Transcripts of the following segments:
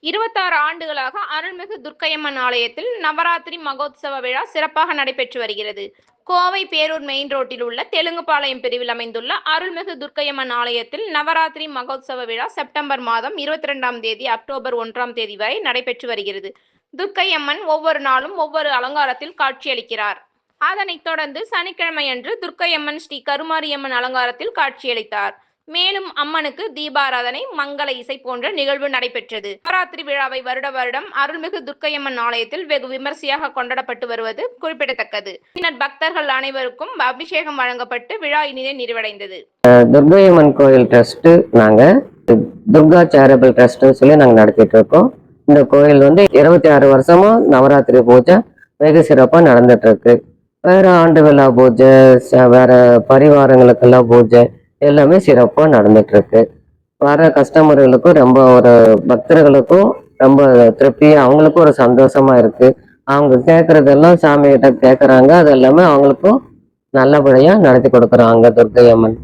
26 ஆண்டுகளாக அருள்மிகு துர்க்கையம்மன் ஆலயத்தில் நவராத்திரி மகோத்சவ விழா சிறப்பாக நடைபெற்று வருகிறது. கோவை பேரூர் மெயின் ரோட்டில் உள்ள தெலுங்குபாளையம் பிரிவில் அமைந்துள்ள அருள்மிகு துர்க்கையம்மன் ஆலயத்தில் நவராத்திரி மகோத்சவ விழா செப்டம்பர் மாதம் 22ஆம் தேதி அக்டோபர் 1ஆம் தேதி வரை நடைபெற்று வருகிறது. துர்க்கையம்மன் ஒவ்வொரு நாளும் ஒவ்வொரு அலங்காரத்தில் காட்சியளிக்கிறார். அதனைத் தொடர்ந்து சனிக்கிழமையன்று துர்க்கையம்மன் ஸ்ரீ கருமாரியம்மன் அலங்காரத்தில் காட்சியளித்தார். மேலும் அம்மனுக்கு தீபாராதனை, மங்கள இசை போன்ற நிகழ்வு நடைபெற்றது. நவராத்திரி விழாவை வருட வருடம் அருள்மிகு துர்க்கையம்மன் ஆலயத்தில் வெகு விமர்சையாக கொண்டாடப்பட்டு வருவது குறிப்பிடத்தக்கது. பின்னர் பக்தர்கள் அனைவருக்கும் அபிஷேகம் வழங்கப்பட்டு விழா இனிதே நிறைவடைந்தது. துர்க்கையம்மன் கோயில் ட்ரஸ்ட் நாங்க துர்கா சேரிட்டபிள் ட்ரஸ்ட் சொல்லி நாங்க நடத்திட்டு இருக்கோம். இந்த கோயில் 26 வருஷமா நவராத்திரி பூஜை வெகு சிறப்பா நடந்துட்டு இருக்கு. வேற ஆண்டு விழா பூஜை, வேற பரிவாரங்களுக்கெல்லாம் பூஜை எல்லாமே சிறப்பா நடந்துட்டு இருக்கு. வர கஸ்டமர்களுக்கும் ரொம்ப ஒரு பக்தர்களுக்கும் ரொம்ப திருப்தியா, அவங்களுக்கும் ஒரு சந்தோஷமா இருக்கு. அவங்க கேட்கறதெல்லாம் சாமி கிட்ட கேட்கறாங்க, அது எல்லாமே அவங்களுக்கும் நல்லபடியா நடத்தி கொடுக்குறாங்க துர்க்கையம்மன்.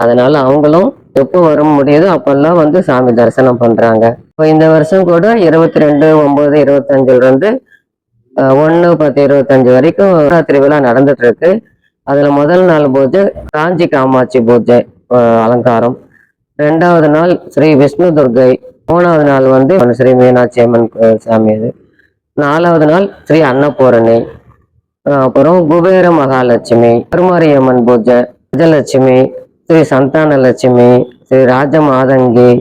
அதனால அவங்களும் எப்போ வர முடியுதோ அப்பெல்லாம் சாமி தரிசனம் பண்றாங்க. இப்போ இந்த வருஷம் கூட 22/9/25 1/10/25 வரைக்கும் நவராத்திரி விழா நடந்துட்டு இருக்கு. அதுல முதல் நாள் பூஜை காஞ்சி காமாட்சி பூஜை அலங்காரம், 2வது நாள் ஸ்ரீ விஷ்ணு துர்கை, 3வது நாள் ஸ்ரீ மீனாட்சி அம்மன் சாமி, அது 4வது நாள் ஸ்ரீ அன்னபூரணி, அப்புறம் குபேர மகாலட்சுமி, கருமாரியம்மன் பூஜை, கஜலட்சுமி, ஸ்ரீ சந்தான லட்சுமி, ஸ்ரீ ராஜ மாதங்கி,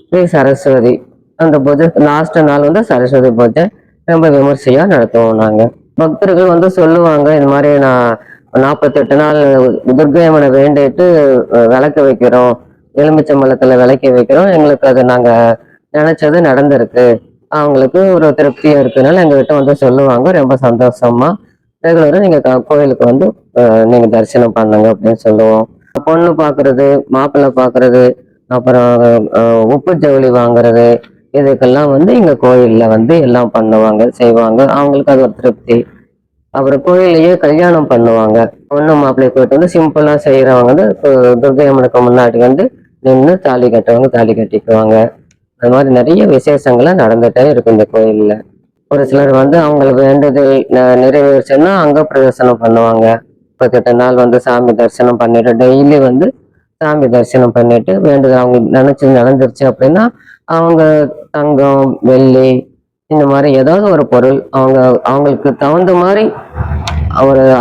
ஸ்ரீ சரஸ்வதி. அந்த பூஜை லாஸ்ட் நாள் சரஸ்வதி பூஜை ரொம்ப விமர்சையா நடத்துவோம். நாங்க பக்தர்கள் சொல்லுவாங்க, இந்த மாதிரி நான் 48 நாள் துர்க்கையம்மனை வேண்டிட்டு விளக்க வைக்கிறோம், எலுமிச்சம்பழத்துல விளக்கி வைக்கிறோம், எங்களுக்கு அது நாங்க நினைச்சது நடந்திருக்கு, அவங்களுக்கு ஒரு திருப்தியா இருக்குனால எங்ககிட்ட சொல்லுவாங்க. ரொம்ப சந்தோஷமா ரெகுலரா நீங்க கோயிலுக்கு நீங்க தரிசனம் பண்ணுங்க அப்படின்னு சொல்லுவோம். பொண்ணு பாக்குறது, மாப்பிள்ளை பாக்குறது, அப்புறம் உப்பு ஜவுளி வாங்குறது, இதுக்கெல்லாம் இங்க கோயில்ல எல்லாம் பண்ணுவாங்க, செய்வாங்க. அவங்களுக்கு அது ஒரு திருப்தி. அப்புறம் கோயிலையே கல்யாணம் பண்ணுவாங்க. பொண்ணு மாப்பிள்ளை போயிட்டு சிம்பிளா செய்யறவங்க துர்க்கையம்மனுக்கு முன்னாடி நின்று தாலி கட்டுறவங்க தாலி கட்டிக்குவாங்க. அது மாதிரி நிறைய விசேஷங்கள்லாம் நடந்துட்டே இருக்கு இந்த கோயில்ல. ஒரு சிலர் அவங்களுக்கு வேண்டுதல் நிறைவேறுச்சுன்னா அங்க பிரதர்சனம் பண்ணுவாங்க. 38 நாள் சாமி தரிசனம் பண்ணிட்டு டெய்லி சாமி தரிசனம் பண்ணிட்டு வேண்டுதல் அவங்க நினைச்சு நடந்துருச்சு அப்படின்னா அவங்க தங்கம், வெள்ளி, இந்த மாதிரி ஏதாவது ஒரு பொருள் அவங்களுக்கு தகுந்த மாதிரி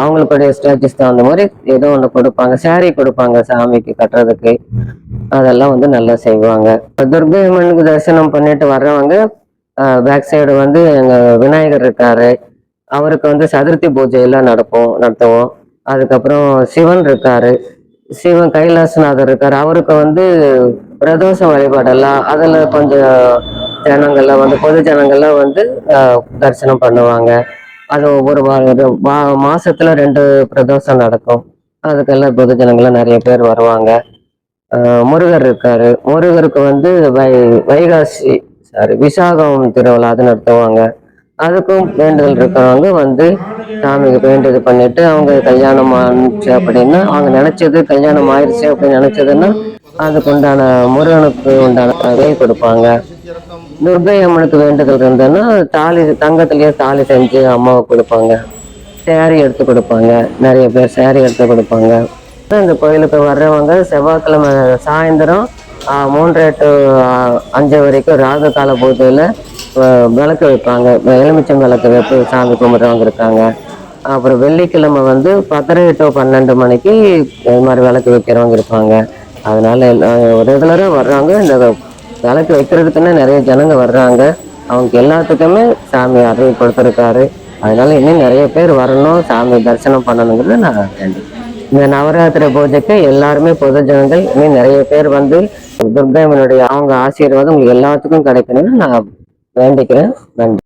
அவங்களுடைய ஸ்டேட்டஸ் தகுந்த மாதிரி ஏதோ ஒன்று கொடுப்பாங்க. சாரி கொடுப்பாங்க சாமிக்கு கட்டுறதுக்கு. அதெல்லாம் நல்லா செய்வாங்க. துர்க்கையம்மனுக்கு தரிசனம் பண்ணிட்டு வர்றவங்க பேக் சைடு எங்க விநாயகர் இருக்காரு, அவருக்கு சதுர்த்தி பூஜை எல்லாம் நடத்துவோம். அதுக்கப்புறம் சிவன் இருக்காரு, சிவன் கைலாசநாதர் இருக்காரு, அவருக்கு பிரதோஷ வழிபாடெல்லாம் அதுல கொஞ்சம் ஜனங்கள்லாம் பொது ஜனங்கள்லாம் தரிசனம் பண்ணுவாங்க. அது ஒவ்வொரு மாசத்துல 2 பிரதோஷம் நடக்கும். அதுக்கெல்லாம் பொது ஜனங்கள்லாம் நிறைய பேர் வருவாங்க. முருகர் இருக்காரு, முருகருக்கு வைகாசி விசாகம் திருவிழா அது நடத்துவாங்க. அதுக்கும் வேண்டுதல் இருக்கிறவங்க சாமிக்கு வேண்டுதல் பண்ணிட்டு அவங்க கல்யாணம் ஆச்சு அப்படின்னா, அவங்க நினைச்சது கல்யாணம் ஆயிடுச்சு அப்படின்னு நினைச்சதுன்னா அதுக்கு உண்டான முருகனுக்கு உண்டான நகை கொடுப்பாங்க. துர்கை அம்மனுக்கு வேண்டுதல் இருந்ததுன்னா தாலி, தங்கத்திலேயே தாலி செஞ்சு அம்மாவுக்கு கொடுப்பாங்க. சேரீ எடுத்து கொடுப்பாங்க, நிறைய பேர் சேரீ எடுத்து கொடுப்பாங்க. இந்த கோயிலுக்கு வர்றவங்க செவ்வாய்க்கிழமை சாயந்தரம் 3 to 5 வரைக்கும் ராகு கால பூஜையில விளக்கு வைப்பாங்க. எலுமிச்சம் விளக்கு வைப்பு சாமி கும்பிட்றவங்க இருக்காங்க. அப்புறம் வெள்ளிக்கிழமை 10 to 12 மணிக்கு இது மாதிரி விளக்கு வைக்கிறவங்க இருப்பாங்க. அதனால ரெகுலரா வர்றாங்க. இந்த விளக்கு வைக்கிறதுக்குன்னு நிறைய ஜனங்க வர்றாங்க. அவங்க எல்லாத்துக்குமே சாமி அருள் கொடுத்துருக்காரு. அதனால இன்னும் நிறைய பேர் வரணும், சாமி தரிசனம் பண்ணணுங்கிறது நான் வேண்டி. இந்த நவராத்திரி பூஜைக்கு எல்லாருமே பொது ஜனங்கள் இன்னும் நிறைய பேர் துர்க்கையம்மனுடைய அவங்க ஆசீர்வாதம் உங்களுக்கு எல்லாத்துக்கும் கிடைக்கணும்னு நான் வேண்டிக்கிறேன். நன்றி.